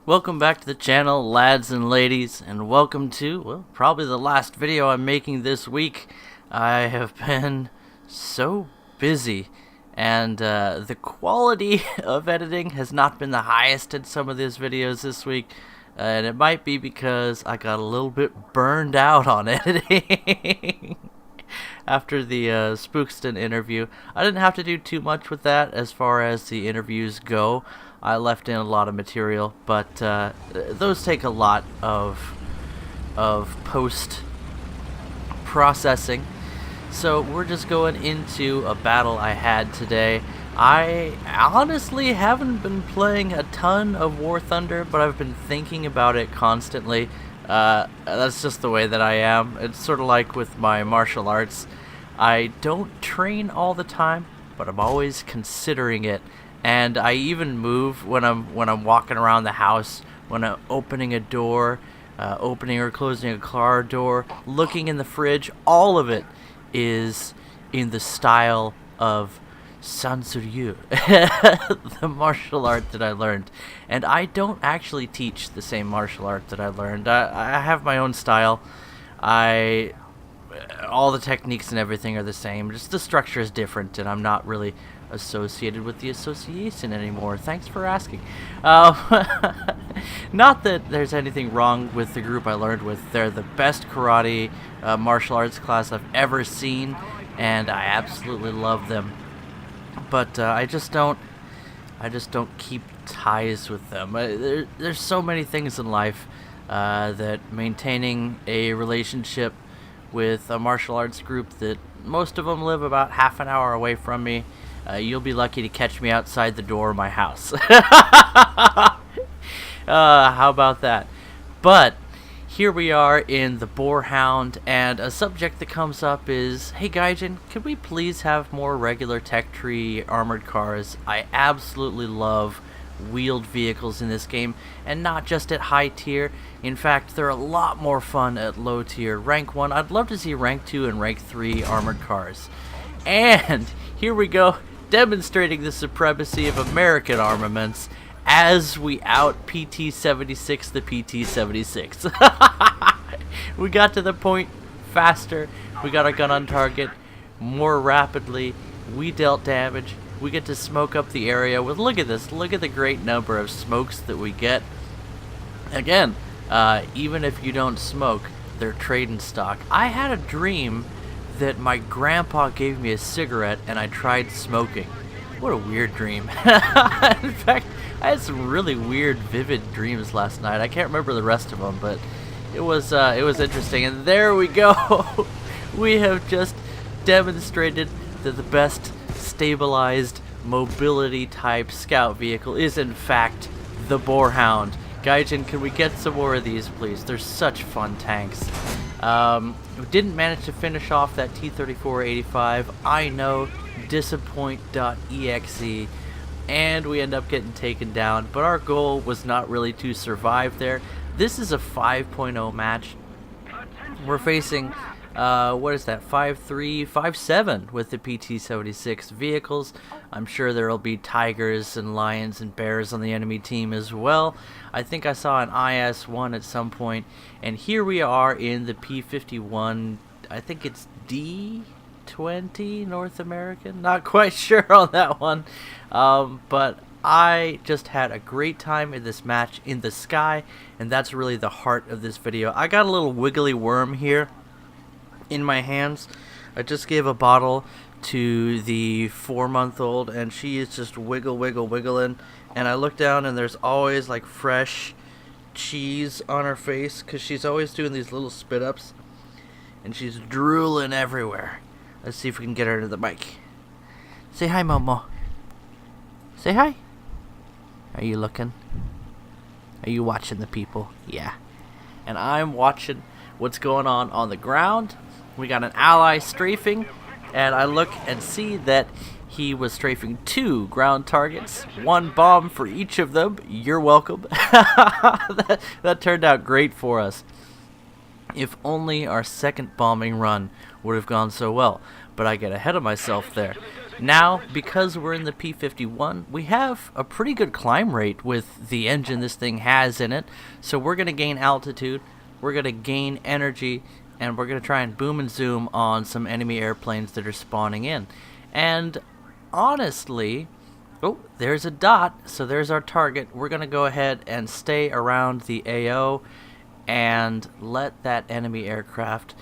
Welcome back to the channel, lads and ladies, and welcome to, well, probably the last video I'm making this week. I have been so busy, and the quality of editing has not been the highest in some of these videos this week, and it might be because I got a little bit burned out on editing. After the Spookston interview. I didn't have to do too much with that as far as the interviews go. I left in a lot of material, but those take a lot of post processing. So we're just going into a battle I had today. I honestly haven't been playing a ton of War Thunder, but I've been thinking about it constantly. That's just the way that I am. It's sort of like with my martial arts. I don't train all the time, but I'm always considering it. And I even move when I'm walking around the house, when I'm opening a door, opening or closing a car door, looking in the fridge. All of it is in the style of Sansuryu, the martial art that I learned. And I don't actually teach the same martial art that I learned. I have my own style. All the techniques and everything are the same, just the structure is different, and I'm not really associated with the association anymore. Thanks for asking. Not that there's anything wrong with the group I learned with. They're the best karate martial arts class I've ever seen, and I absolutely love them. But I just don't keep ties with them. There's so many things in life that maintaining a relationship with a martial arts group that most of them live about half an hour away from me. You'll be lucky to catch me outside the door of my house. How about that? But here we are in the Boarhound, and a subject that comes up is, hey Gaijin, could we please have more regular tech tree armored cars? I absolutely love wheeled vehicles in this game, and not just at high tier. In fact, they're a lot more fun at low tier. Rank 1, I'd love to see rank 2 and rank 3 armored cars. And here we go, demonstrating the supremacy of American armaments as we out PT-76 the PT-76. We got to the point faster, we got our gun on target more rapidly, we dealt damage. We get to smoke up the area with, look at this, look at the great number of smokes that we get. Again, even if you don't smoke, they're trading stock. I had a dream that my grandpa gave me a cigarette and I tried smoking. What a weird dream. In fact, I had some really weird, vivid dreams last night. I can't remember the rest of them, but it was interesting. And there we go. We have just demonstrated that the best stabilized mobility type scout vehicle is in fact the Boarhound. Gaijin, can we get some more of these, please? They're such fun tanks. We didn't manage to finish off that T-34-85. I know, disappoint.exe, and we end up getting taken down, but our goal was not really to survive there. This is a 5.0 match. We're facing what is that, 5.3, 5.7 with the PT-76 vehicles. I'm sure there will be tigers and lions and bears on the enemy team as well. I think I saw an IS-1 at some point, and here we are in the P-51, I think it's D-20 North American, not quite sure on that one, but I just had a great time in this match in the sky, and that's really the heart of this video. I got a little wiggly worm here in my hands. I just gave a bottle to the 4-month-old, and she is just wiggling, and I look down and there's always like fresh cheese on her face because she's always doing these little spit ups, and she's drooling everywhere. Let's see if we can get her to the mic. Say hi, Momo. Say hi. Are you looking? Are you watching the people? Yeah. And I'm watching what's going on the ground. We got an ally strafing, and I look and see that he was strafing 2 ground targets, 1 bomb for each of them. You're welcome. that turned out great for us. If only our second bombing run would have gone so well, but I get ahead of myself there. Now, because we're in the P-51, we have a pretty good climb rate with the engine this thing has in it, so we're going to gain altitude, we're going to gain energy, and we're going to try and boom and zoom on some enemy airplanes that are spawning in. And honestly, oh, there's a dot, so there's our target. We're going to go ahead and stay around the AO and let that enemy aircraft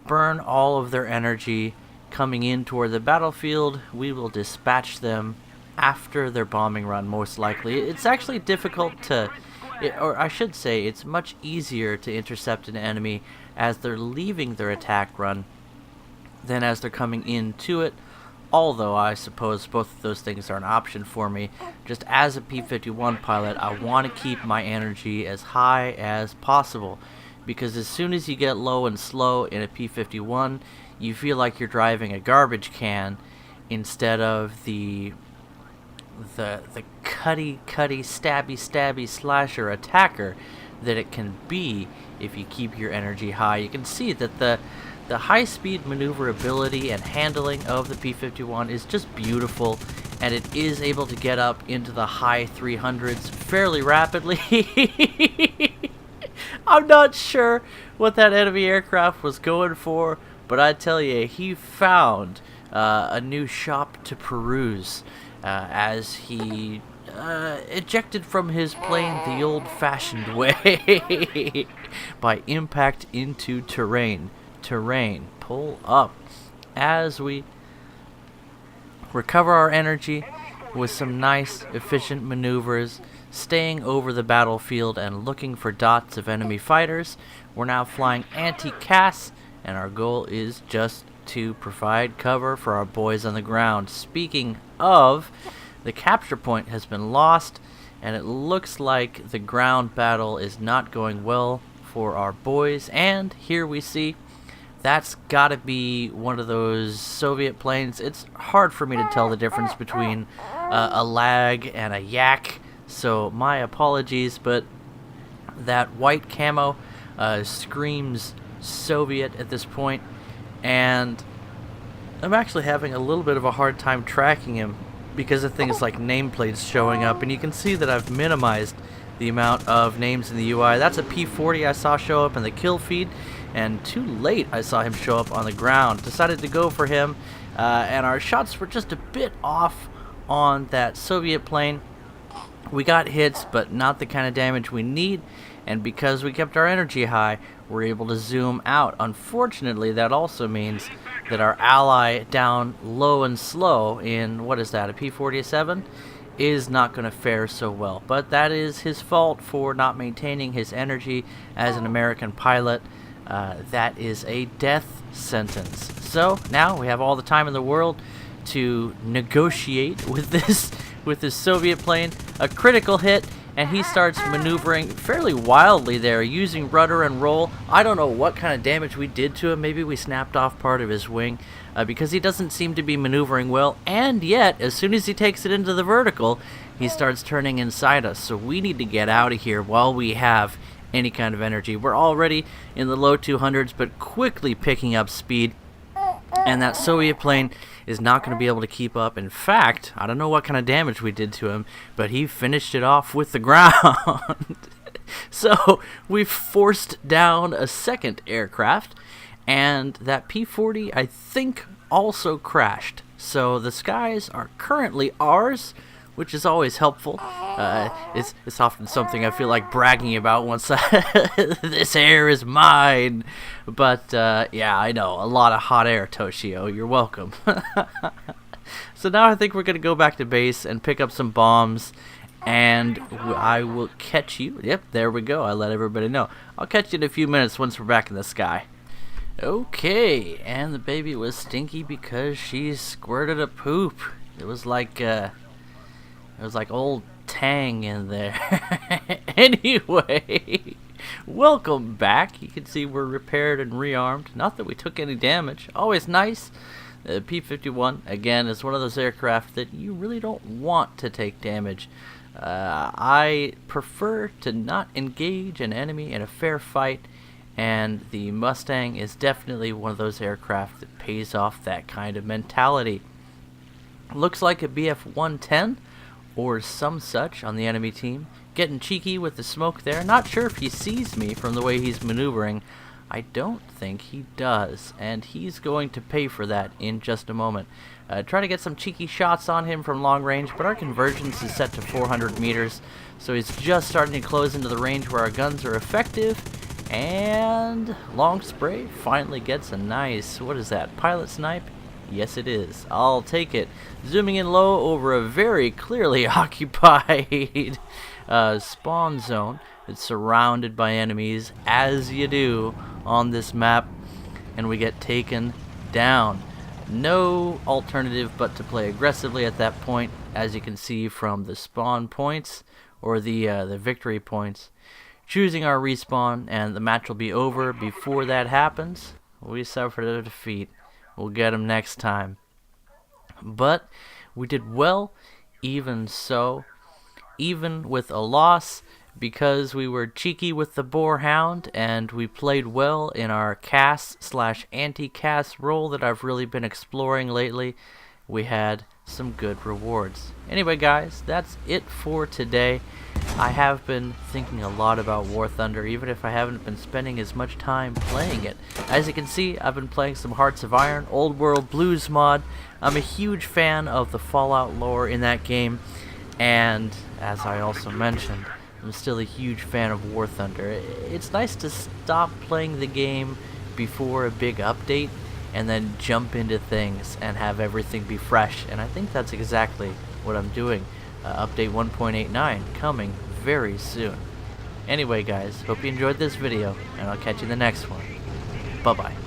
burn all of their energy coming in toward the battlefield. We will dispatch them after their bombing run, most likely. It's actually difficult to, or I should say, it's much easier to intercept an enemy as they're leaving their attack run than as they're coming into it. Although I suppose both of those things are an option for me. Just as a P-51 pilot, I want to keep my energy as high as possible, because as soon as you get low and slow in a P-51, you feel like you're driving a garbage can instead of the cutty, stabby slasher attacker that it can be if you keep your energy high. You can see that the high-speed maneuverability and handling of the P-51 is just beautiful, and it is able to get up into the high 300s fairly rapidly. I'm not sure what that enemy aircraft was going for, but I tell you, he found a new shop to peruse as he ejected from his plane the old-fashioned way by impact into terrain. Pull up as we recover our energy with some nice efficient maneuvers, staying over the battlefield and looking for dots of enemy fighters. We're now flying anti-CAS, and our goal is just to provide cover for our boys on the ground. Speaking of, the capture point has been lost, and it looks like the ground battle is not going well for our boys. And here we see that's got to be one of those Soviet planes. It's hard for me to tell the difference between a lag and a yak, so my apologies, but that white camo screams Soviet at this point, and I'm actually having a little bit of a hard time tracking him because of things like nameplates showing up, and you can see that I've minimized the amount of names in the UI. That's a P-40 I saw show up in the kill feed, and too late I saw him show up on the ground. Decided to go for him, and our shots were just a bit off on that Soviet plane. We got hits, but not the kind of damage we need, and because we kept our energy high, we're able to zoom out. Unfortunately, that also means that our ally down low and slow in, what is that, a P-47? Is not going to fare so well. But that is his fault for not maintaining his energy as an American pilot. That is a death sentence. So now we have all the time in the world to negotiate with this Soviet plane. A critical hit, and he starts maneuvering fairly wildly there, using rudder and roll. I don't know what kind of damage we did to him. Maybe we snapped off part of his wing, because he doesn't seem to be maneuvering well, and yet, as soon as he takes it into the vertical, he starts turning inside us. So we need to get out of here while we have any kind of energy. We're already in the low 200s, but quickly picking up speed, and that Soviet plane is not going to be able to keep up. In fact, I don't know what kind of damage we did to him, but he finished it off with the ground. So we forced down a second aircraft, and that P-40, I think, also crashed. So the skies are currently ours, which is always helpful. It's often something I feel like bragging about once this air is mine. But yeah, I know, a lot of hot air, Toshio. You're welcome. So now I think we're going to go back to base and pick up some bombs, and I will catch you. Yep, there we go. I let everybody know. I'll catch you in a few minutes once we're back in the sky. Okay, and the baby was stinky because she squirted a poop. It was like old Tang in there. Anyway, welcome back. You can see we're repaired and rearmed. Not that we took any damage. Always nice. The P-51, again, is one of those aircraft that you really don't want to take damage. I prefer to not engage an enemy in a fair fight And the Mustang is definitely one of those aircraft that pays off that kind of mentality. Looks like a BF-110 or some such on the enemy team. Getting cheeky with the smoke there. Not sure if he sees me from the way he's maneuvering. I don't think he does, and he's going to pay for that in just a moment. Try to get some cheeky shots on him from long range, but our convergence is set to 400 meters, so he's just starting to close into the range where our guns are effective. And long spray finally gets a nice, what is that, pilot snipe? Yes, it is. I'll take it. Zooming in low over a very clearly occupied spawn zone. It's surrounded by enemies, as you do on this map, and we get taken down. No alternative but to play aggressively at that point, as you can see from the spawn points, or the victory points. Choosing our respawn, and the match will be over before that happens. We suffered a defeat. We'll get him next time. But we did well, even so, even with a loss, because we were cheeky with the Boarhound, and we played well in our CAS/anti-CAS role that I've really been exploring lately. We had some good rewards. Anyway, guys, that's it for today. I have been thinking a lot about War Thunder, even if I haven't been spending as much time playing it. As you can see, I've been playing some Hearts of Iron, Old World Blues mod. I'm a huge fan of the Fallout lore in that game, and as I also mentioned, I'm still a huge fan of War Thunder. It's nice to stop playing the game before a big update and then jump into things and have everything be fresh, and I think that's exactly what I'm doing. Update 1.89 coming very soon. Anyway, guys, hope you enjoyed this video, and I'll catch you in the next one. Bye-bye.